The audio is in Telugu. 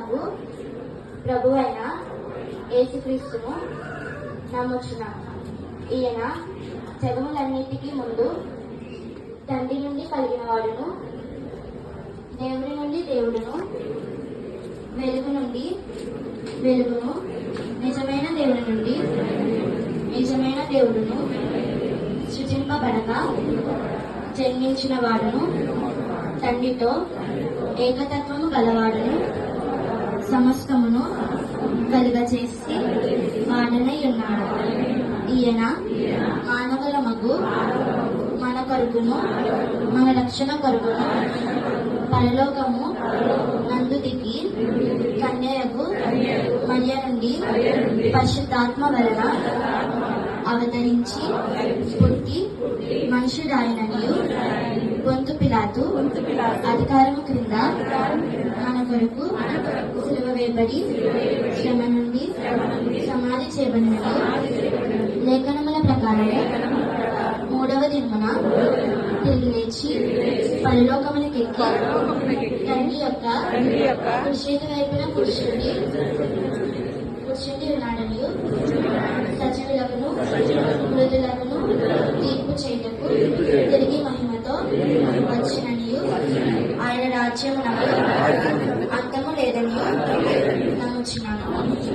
రక్షకుడగు ప్రభువైన యేసుక్రీస్తును నమ్ముచున్నాను. ఈయన జగములన్నిటికీ ముందు తండ్రి నుండి కలిగిన వాడును, దేవుడి నుండి దేవుడును, వెలుగు నుండి వెలుగును, నిజమైన దేవుడి నుండి నిజమైన దేవుడును, సృజింపబడగా జన్మించిన వాడును, తండ్రితో ఏకతత్వము గలవాడును, సమస్తమును కలుగజేసి వాడనై ఉన్నాడు. ఈయన మానవుల మగు మన కొరకును మన రక్షణ కొరకును పరలోకము నందు దిగి కన్యయగు మరియ నుండి పరిశుద్ధాత్మ వలన అవతరించి పుట్టి మనుషుడాయననియు పొంతు పిలాతు అధికారము క్రింద మన కొరకు సిలువ వేయబడి శ్రమ నుండి సమాధి చేయబడినది. లేఖనముల ప్రకారము మూడవ దినమున తిరిగి లేచి పరలోకమునకెక్కి తండ్రి యొక్క కుడి వైపున కూర్చుండి ఉన్నాడనియు సజీవులకును మృతులకును తీర్పు చేయటకు తిరిగి మహిమతో వచ్చిననియు ఆయన రాజ్యమునకు